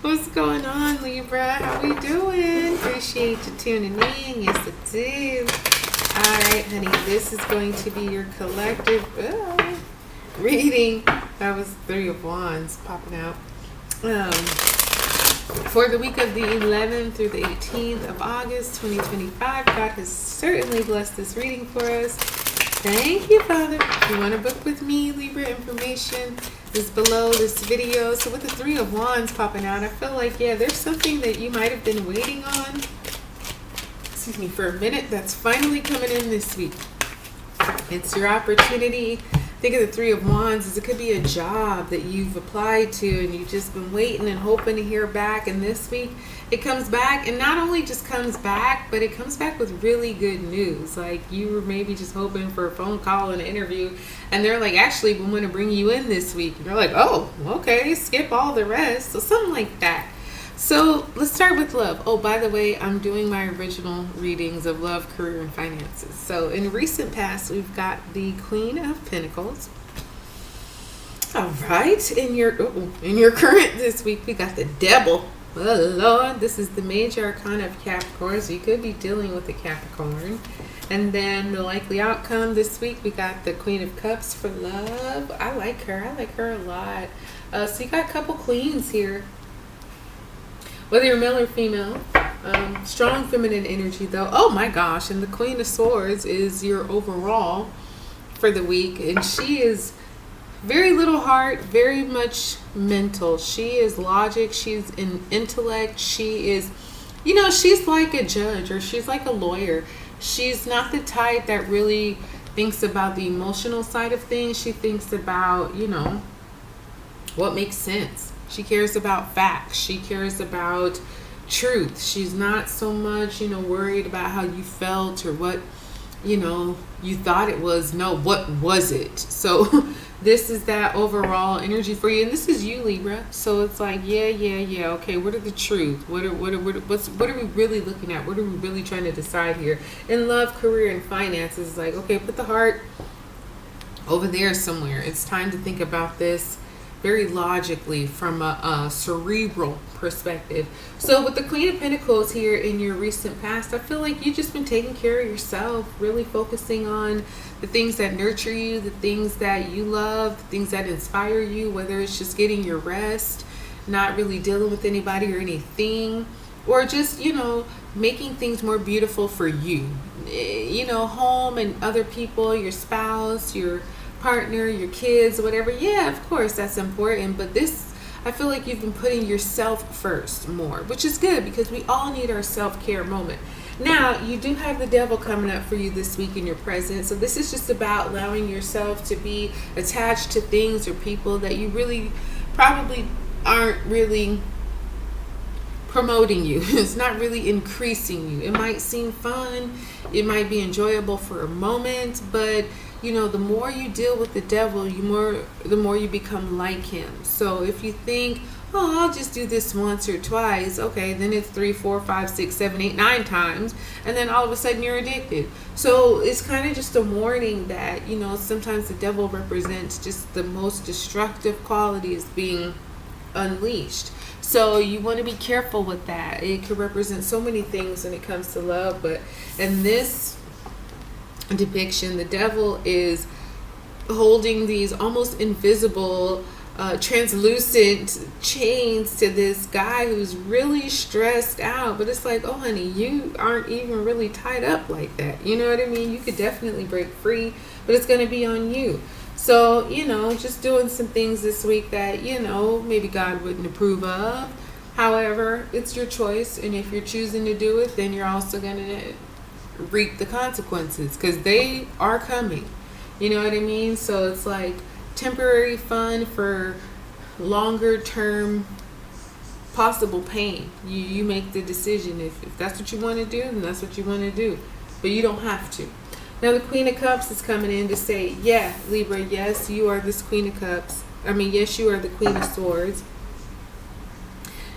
What's going on, Libra? How we doing? Appreciate you tuning in. Yes, I do. All right, honey. This is going to be your collective reading. That was Three of Wands popping out. For the week of the 11th through the 18th of August, 2025, God has certainly blessed this reading for us. Thank you, Father. If you want to book with me, Libra, information is below this video. So with the Three of Wands popping out, I feel like, yeah, there's something that you might have been waiting on, excuse me, for a minute that's finally coming in this week. It's your opportunity. Think of the Three of Wands as it could be a job that you've applied to and you've just been waiting and hoping to hear back. And this week it comes back, and not only just comes back, but it comes back with really good news. Like you were maybe just hoping for a phone call and an interview, and they're like, actually, we want to bring you in this week. And you're like, oh, okay, skip all the rest. So something like that. So let's start with love. Oh, by the way, I'm doing my original readings of love, career, and finances. So in recent past, we've got the Queen of Pentacles. All right, in your current this week, we got the Devil. Oh Lord, this is the major arcana of Capricorn, so you could be dealing with a Capricorn. And then the likely outcome this week, we got the Queen of Cups for love. I like her a lot. So you got a couple queens here. Whether you're male or female, strong feminine energy though. Oh my gosh, and the Queen of Swords is your overall for the week. And she is very little heart, very much mental. She is logic, she's in intellect. She is, you know, she's like a judge or she's like a lawyer. She's not the type that really thinks about the emotional side of things. She thinks about, you know, what makes sense. She cares about facts. She cares about truth. She's not so much, you know, worried about how you felt or what, you know, you thought it was. No, what was it? So this is that overall energy for you. And this is you, Libra. So it's like, yeah. Okay, what are the truth? What are we really looking at? What are we really trying to decide here? In love, career, and finances, it's like, okay, put the heart over there somewhere. It's time to think about this very logically from a cerebral perspective. So with the Queen of Pentacles here in your recent past, I feel like you've just been taking care of yourself, really focusing on the things that nurture you, the things that you love, the things that inspire you, whether it's just getting your rest, not really dealing with anybody or anything, or just, you know, making things more beautiful for you. You know, home and other people, your spouse, your partner, your kids, whatever. Yeah, of course that's important, but this, I feel like you've been putting yourself first more, which is good because we all need our self-care moment. Now you do have the Devil coming up for you this week in your present, so this is just about allowing yourself to be attached to things or people that you really probably aren't really promoting you. It's not really increasing you. It might seem fun, it might be enjoyable for a moment, but you know, the more you deal with the Devil, the more you become like him. So if you think, oh, I'll just do this once or twice, okay, then it's 3, 4, 5, 6, 7, 8, 9 times, and then all of a sudden you're addicted. So it's kind of just a warning that, you know, sometimes the Devil represents just the most destructive qualities being unleashed. So you want to be careful with that. It could represent so many things when it comes to love, but in this depiction, the Devil is holding these almost invisible translucent chains to this guy who's really stressed out. But it's like, oh honey, you aren't even really tied up like that. You know what I mean? You could definitely break free, but it's going to be on you. So, you know, just doing some things this week that, you know, maybe God wouldn't approve of. However, it's your choice, and if you're choosing to do it, then you're also going to reap the consequences, because they are coming. You know what I mean? So it's like temporary fun for longer term possible pain. You make the decision. If that's what you want to do, then that's what you want to do, but you don't have to. Now the Queen of Cups is coming in to say, yeah, Libra, yes, you are this Queen of Cups. I mean, yes, you are the Queen of Swords.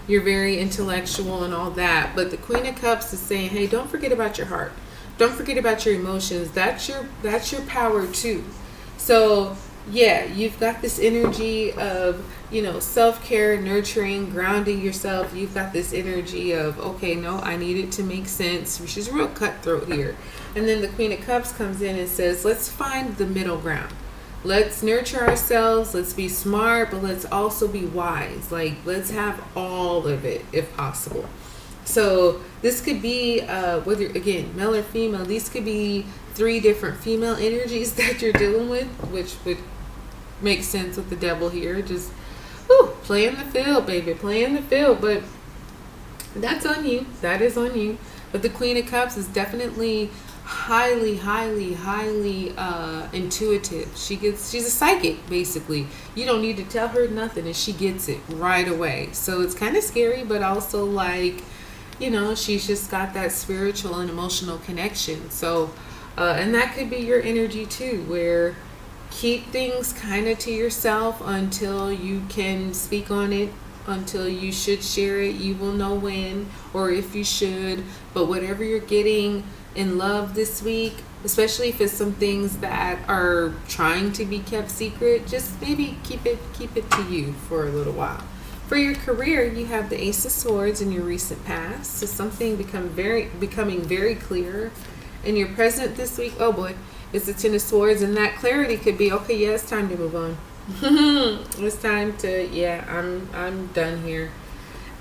You're very intellectual and all that, but the Queen of Cups is saying, hey, don't forget about your heart. Don't forget about your emotions. That's your power too. So yeah, you've got this energy of, self-care, nurturing, grounding yourself. You've got this energy of, okay, no, I need it to make sense. She's real cutthroat here. And then the Queen of Cups comes in and says, let's find the middle ground. Let's nurture ourselves. Let's be smart, but let's also be wise. Like, let's have all of it if possible. So this could be, whether, again, male or female, these could be 3 different female energies that you're dealing with, which would make sense with the devil here. Just play in the field, baby, play in the field. But that's on you. That is on you. But the Queen of Cups is definitely highly intuitive. She's a psychic, basically. You don't need to tell her nothing and she gets it right away. So it's kind of scary, but also like, she's just got that spiritual and emotional connection. So and that could be your energy too, where keep things kind of to yourself until you can speak on it, until you should share it. You will know when or if you should. But whatever you're getting in love this week, especially if it's some things that are trying to be kept secret, just maybe keep it to you for a little while. For your career, you have the Ace of Swords in your recent past, so something becoming very clear. In your present this week, oh boy, it's the Ten of Swords, and that clarity could be, okay, yeah, it's time to move on. It's time to, I'm done here.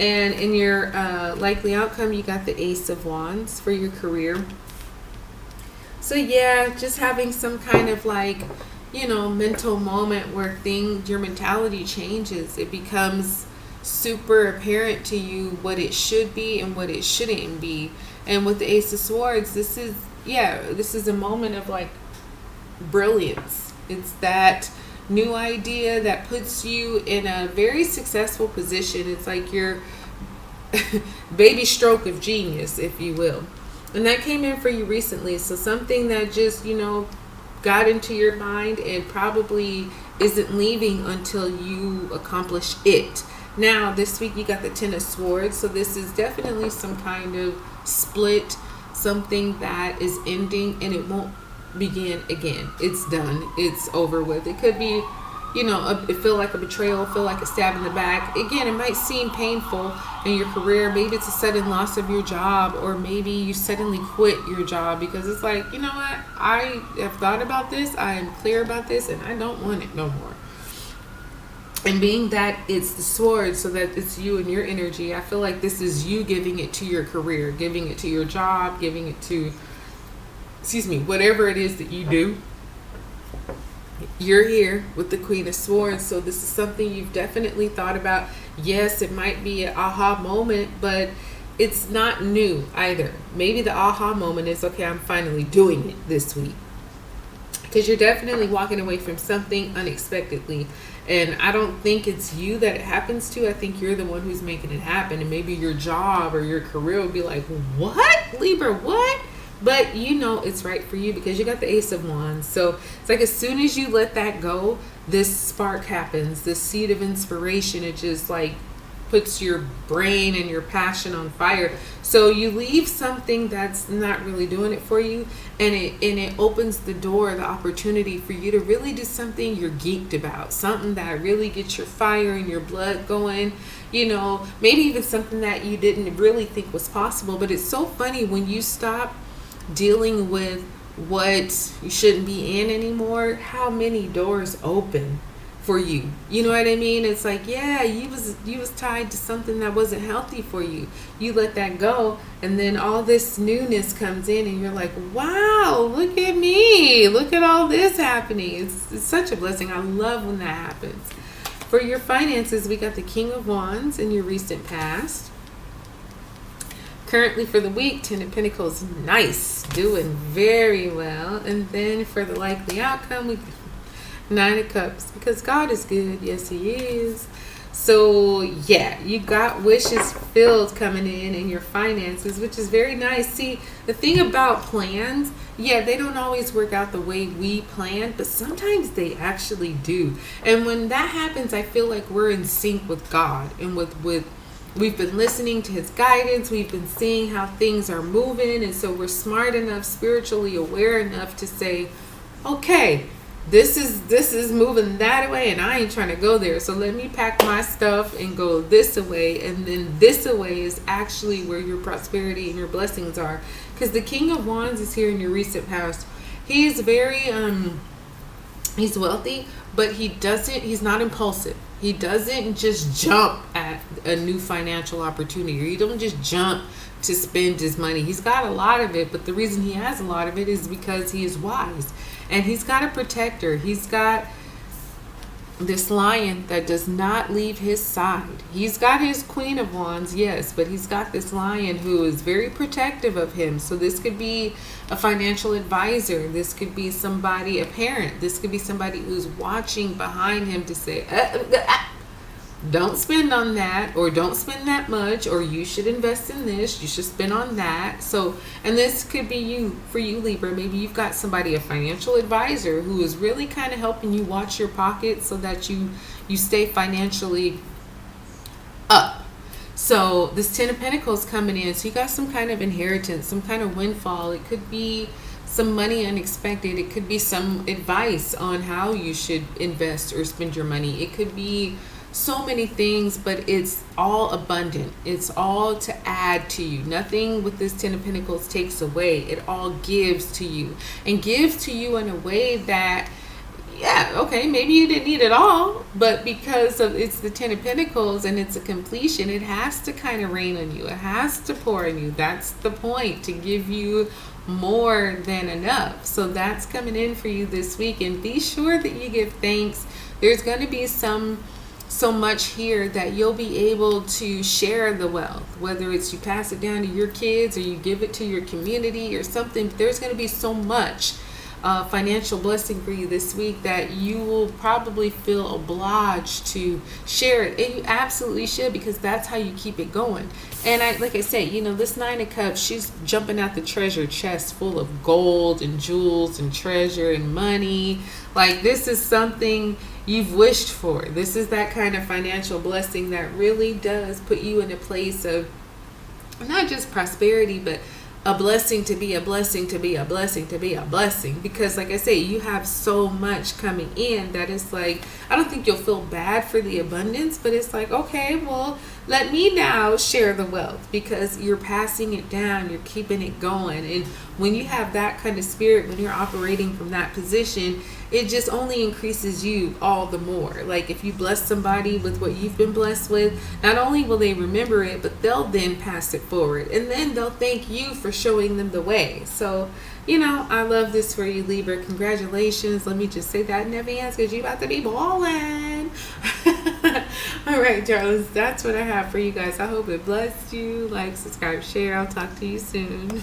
And in your likely outcome, you got the Ace of Wands for your career. So yeah, just having some kind of like, mental moment where your mentality changes. It becomes super apparent to you what it should be and what it shouldn't be. And with the Ace of Swords, this is a moment of like brilliance. It's that new idea that puts you in a very successful position. It's like your baby stroke of genius, if you will. And that came in for you recently. So something that just, got into your mind and probably isn't leaving until you accomplish it. Now, this week you got the Ten of Swords. So this is definitely some kind of split, something that is ending and it won't begin again. It's done. It's over with. It could be, it feel like a betrayal, feel like a stab in the back. Again, it might seem painful in your career. Maybe it's a sudden loss of your job, or maybe you suddenly quit your job because it's like, you know what? I have thought about this. I am clear about this and I don't want it no more. And being that it's the sword, so that it's you and your energy, I feel like this is you giving it to your career, giving it to your job, giving it to, whatever it is that you do. You're here with the Queen of Swords, so this is something you've definitely thought about. Yes, it might be an aha moment, but it's not new either. Maybe the aha moment is, okay, I'm finally doing it this week. Because you're definitely walking away from something unexpectedly. And I don't think it's you that it happens to. I think you're the one who's making it happen. And maybe your job or your career will be like, what? Libra, what? But it's right for you because you got the Ace of Wands. So it's like as soon as you let that go, this spark happens, this seed of inspiration. It just like puts your brain and your passion on fire. So you leave something that's not really doing it for you, and it opens the door, the opportunity for you to really do something you're geeked about, something that really gets your fire and your blood going. Maybe even something that you didn't really think was possible. But it's so funny when you stop dealing with what you shouldn't be in anymore, how many doors open for you. You know what I mean? It's like, yeah, you was tied to something that wasn't healthy for you. You let that go, and then all this newness comes in and you're like, wow, look at me, look at all this happening. It's such a blessing. I love when that happens. For your finances, we got the King of Wands in your recent past. Currently for the week, Ten of Pentacles, nice, doing very well. And then for the likely outcome, we Nine of Cups, because God is good. Yes, He is. So yeah, you got wishes filled coming in your finances, which is very nice. See, the thing about plans, yeah, they don't always work out the way we planned, but sometimes they actually do. And when that happens, I feel like we're in sync with God and with we've been listening to His guidance. We've been seeing how things are moving. And so we're smart enough, spiritually aware enough to say, okay, this is moving that way, and I ain't trying to go there. So let me pack my stuff and go this away, and then this away is actually where your prosperity and your blessings are. Because the King of Wands is here in your recent past. He is very he's wealthy, but he's not impulsive. He doesn't just jump at a new financial opportunity, or you don't just jump to spend his money. He's got a lot of it, but the reason he has a lot of it is because he is wise, and he's got a protector. He's got this lion that does not leave his side. He's got his Queen of Wands, yes, but he's got this lion who is very protective of him. So this could be a financial advisor. This could be somebody, a parent. This could be somebody who's watching behind him to say, don't spend on that, or don't spend that much, or you should invest in this, you should spend on that. So, and this could be you, for you Libra. Maybe you've got somebody, a financial advisor, who is really kind of helping you watch your pockets so that you stay financially up. So this 10 of Pentacles coming in, so you got some kind of inheritance, some kind of windfall. It could be some money unexpected. It could be some advice on how you should invest or spend your money. It could be so many things, but it's all abundant. It's all to add to you. Nothing with this 10 of Pentacles takes away. It all gives to you, and gives to you in a way that, yeah, okay, maybe you didn't need it all, but because of it's the 10 of Pentacles and it's a completion, it has to kind of rain on you. It has to pour on you. That's the point, to give you more than enough. So that's coming in for you this week, and be sure that you give thanks. There's going to be so much here that you'll be able to share the wealth, whether it's you pass it down to your kids or you give it to your community or something. There's going to be so much financial blessing for you this week that you will probably feel obliged to share it, and you absolutely should, because that's how you keep it going. And like I say, you know, this 9 of Cups, she's jumping out the treasure chest full of gold and jewels and treasure and money. Like, this is something you've wished for. This is that kind of financial blessing that really does put you in a place of not just prosperity, but a blessing to be a blessing to be a blessing to be a blessing. Because like I say, you have so much coming in that it's like, I don't think you'll feel bad for the abundance, but it's like, okay, well, let me now share the wealth, because you're passing it down, you're keeping it going. And when you have that kind of spirit, when you're operating from that position, it just only increases you all the more. Like, if you bless somebody with what you've been blessed with, not only will they remember it, but they'll then pass it forward, and then they'll thank you for showing them the way. So, you know, I love this for you, Libra. Congratulations. Let me just say that in advance, because you're about to be balling. All right, darlings, that's what I have for you guys. I hope it blessed you. Like, subscribe, share. I'll talk to you soon.